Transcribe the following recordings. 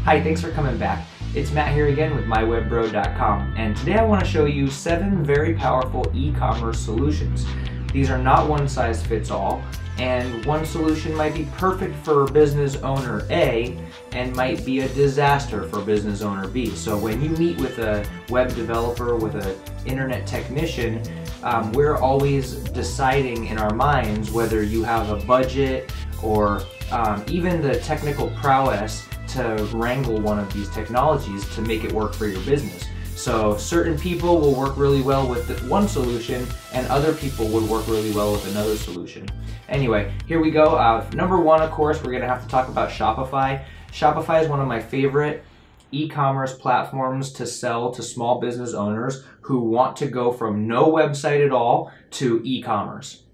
Hi, thanks for coming back. It's Matt here again with mywebbro.com, and today I want to show you 7 very powerful e-commerce solutions. These are not one size fits all, and one solution might be perfect for business owner A and might be a disaster for business owner B. So when you meet with a web developer, with an internet technician, we're always deciding in our minds whether you have a budget or even the technical prowess to wrangle one of these technologies to make it work for your business. So certain people will work really well with one solution and other people would work really well with another solution. Anyway, here we go. Number 1, of course, we're going to have to talk about Shopify. Shopify is one of my favorite e-commerce platforms to sell to small business owners who want to go from no website at all to e-commerce.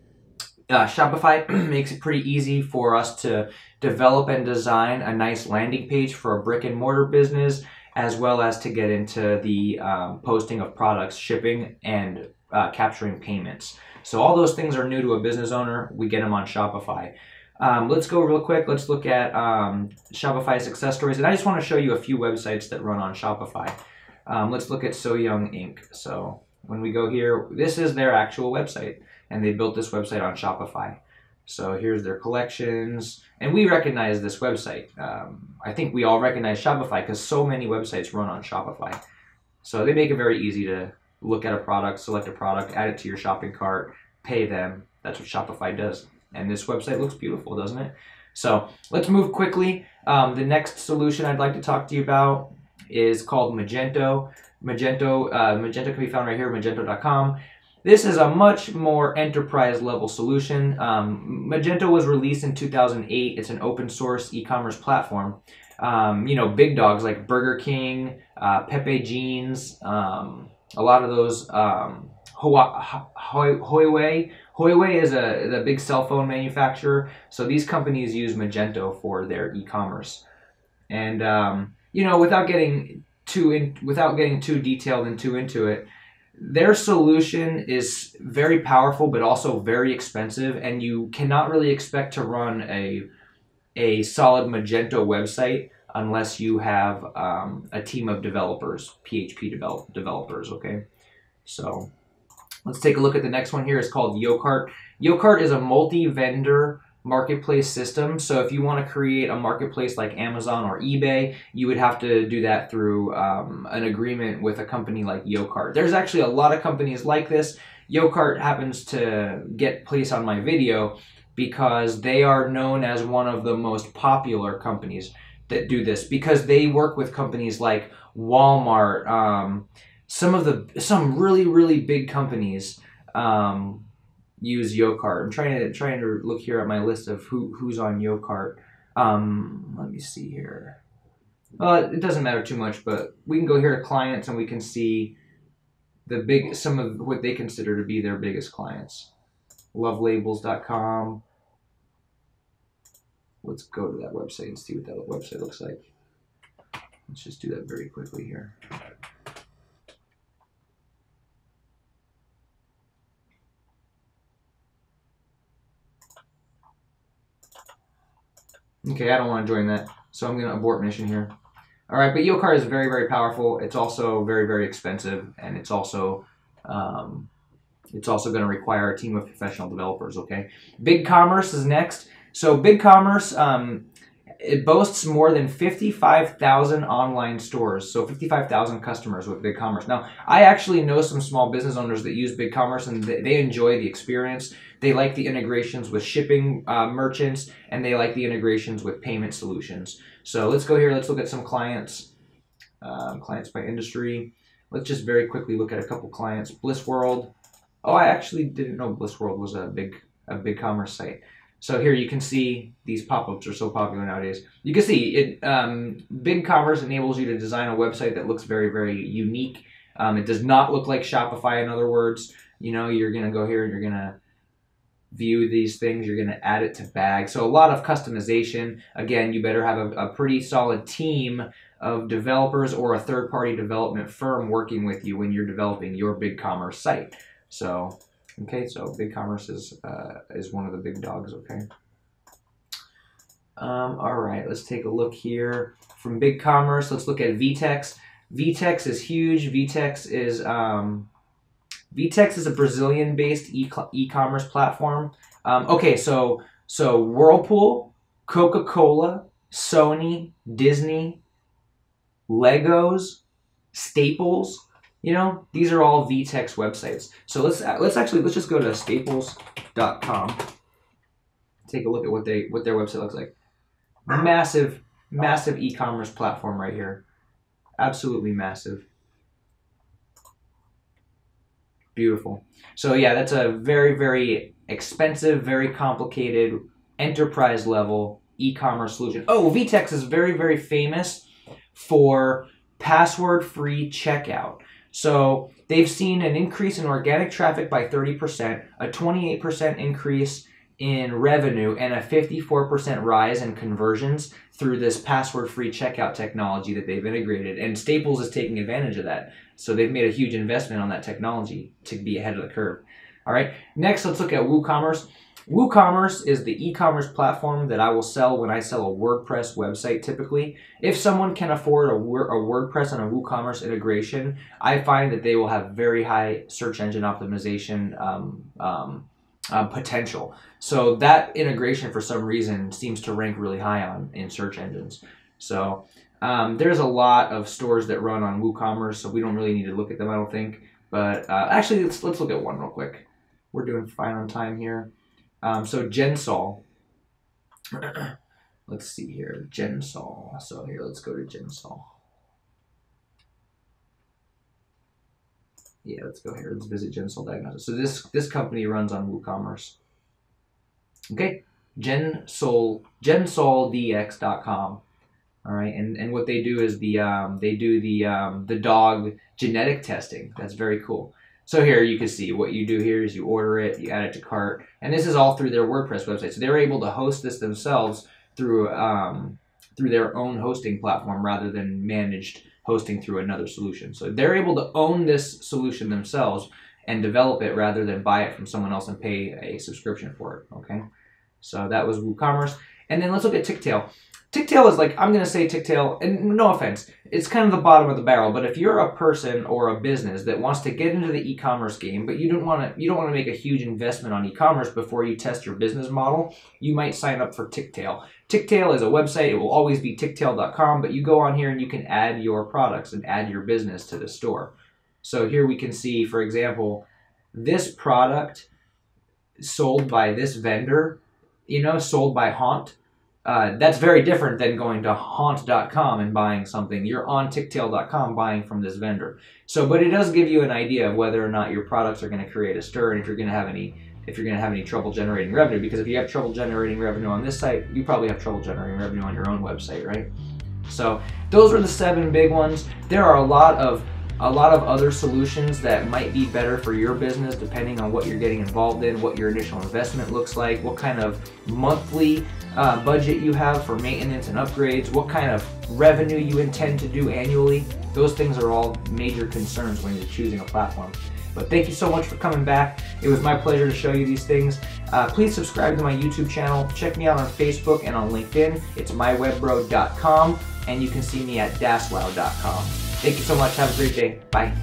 Shopify makes it pretty easy for us to develop and design a nice landing page for a brick and mortar business, as well as to get into the posting of products, shipping, and capturing payments. So all those things are new to a business owner. We get them on Shopify. Let's go real quick. Let's look at Shopify success stories. And I just want to show you a few websites that run on Shopify. Let's look at So Young Inc. So when we go here, this is their actual website. And they built this website on Shopify. So here's their collections. And we recognize this website. I think we all recognize Shopify because so many websites run on Shopify. So they make it very easy to look at a product, select a product, add it to your shopping cart, pay them. That's what Shopify does. And this website looks beautiful, doesn't it? So let's move quickly. The next solution I'd like to talk to you about is called Magento. Magento can be found right here, magento.com. This is a much more enterprise level solution. Magento was released in 2008. It's an open source e-commerce platform. You know, big dogs like Burger King, Pepe Jeans, a lot of those, Huawei is a big cell phone manufacturer. So these companies use Magento for their e-commerce. And you know, without getting too detailed and too into it, their solution is very powerful, but also very expensive, and you cannot really expect to run a solid Magento website unless you have a team of developers, PHP developers, okay? So let's take a look at the next one here. It's called Yocart. Yocart is a multi-vendor marketplace system. So if you want to create a marketplace like Amazon or eBay, you would have to do that through an agreement with a company like Yocart. There's actually a lot of companies like this. Yocart happens to get placed on my video because they are known as one of the most popular companies that do this, because they work with companies like Walmart, some really big companies use Yocart. I'm trying to look here at my list of who's on Yocart. Let me see here. It doesn't matter too much, but we can go here to clients and we can see some of what they consider to be their biggest clients. Lovelabels.com. Let's go to that website and see what that website looks like. Let's just do that very quickly here. Okay, I don't want to join that, so I'm going to abort mission here. All right, but Yocart is very powerful. It's also very expensive, and it's also going to require a team of professional developers. Okay, BigCommerce is next. So BigCommerce, it boasts more than 55,000 online stores, so 55,000 customers with BigCommerce. Now, I actually know some small business owners that use BigCommerce, and they enjoy the experience. They like the integrations with shipping merchants, and they like the integrations with payment solutions. So let's go here. Let's look at some clients. Clients by industry. Let's just very quickly look at a couple clients. Bliss World. Oh, I actually didn't know Bliss World was a BigCommerce site. So here you can see these pop-ups are so popular nowadays. You can see it. BigCommerce enables you to design a website that looks very unique. It does not look like Shopify. In other words, you know, you're gonna go here and you're gonna view these things. You're gonna add it to bags. So a lot of customization. Again, you better have a pretty solid team of developers or a third-party development firm working with you when you're developing your BigCommerce site. So. Okay, so BigCommerce is one of the big dogs, okay? All right, let's take a look here. From BigCommerce, let's look at VTEX. VTEX is huge. VTEX is a Brazilian-based e-commerce platform. Okay, so Whirlpool, Coca-Cola, Sony, Disney, Legos, Staples, you know, these are all VTEX websites. So let's just go to staples.com. Take a look at what their website looks like. Massive e-commerce platform right here. Absolutely massive. Beautiful. So yeah, that's a very expensive, very complicated, enterprise level e-commerce solution. Oh, VTEX is very famous for password-free checkout. So they've seen an increase in organic traffic by 30%, a 28% increase in revenue, and a 54% rise in conversions through this password-free checkout technology that they've integrated. And Staples is taking advantage of that. So they've made a huge investment on that technology to be ahead of the curve. All right, next let's look at WooCommerce. WooCommerce is the e-commerce platform that I will sell when I sell a WordPress website typically. If someone can afford a WordPress and a WooCommerce integration, I find that they will have very high search engine optimization potential. So that integration for some reason seems to rank really high in search engines. So there's a lot of stores that run on WooCommerce, so we don't really need to look at them, I don't think. But actually, let's look at one real quick. We're doing fine on time here. So Gensol. Let's see here, Gensol. So here, let's go to Gensol. Yeah, let's go here. Let's visit Gensol Diagnostics. So this company runs on WooCommerce. Okay, GensolDX.com. All right, and what they do is the dog genetic testing. That's very cool. So here you can see what you do here is you order it, you add it to cart, and this is all through their WordPress website. So they're able to host this themselves through their own hosting platform rather than managed hosting through another solution. So they're able to own this solution themselves and develop it rather than buy it from someone else and pay a subscription for it. Okay, so that was WooCommerce, and then let's look at TicTail. TicTail is like, I'm going to say TicTail, and no offense, it's kind of the bottom of the barrel, but if you're a person or a business that wants to get into the e-commerce game, but you don't want to make a huge investment on e-commerce before you test your business model, you might sign up for TicTail. TicTail is a website. It will always be TicTail.com, but you go on here and you can add your products and add your business to the store. So here we can see, for example, this product sold by this vendor, you know, sold by Haunt. That's very different than going to haunt.com and buying something. You're on TicTail.com buying from this vendor. So, but it does give you an idea of whether or not your products are going to create a stir and if you're going to have any trouble generating revenue. Because if you have trouble generating revenue on this site, you probably have trouble generating revenue on your own website, right? So those are the 7 big ones. There are a lot of other solutions that might be better for your business depending on what you're getting involved in, what your initial investment looks like, what kind of monthly budget you have for maintenance and upgrades, what kind of revenue you intend to do annually. Those things are all major concerns when you're choosing a platform. But thank you so much for coming back. It was my pleasure to show you these things. Please subscribe to my YouTube channel. Check me out on Facebook and on LinkedIn. It's mywebbro.com, and you can see me at daswow.com. Thank you so much. Have a great day. Bye.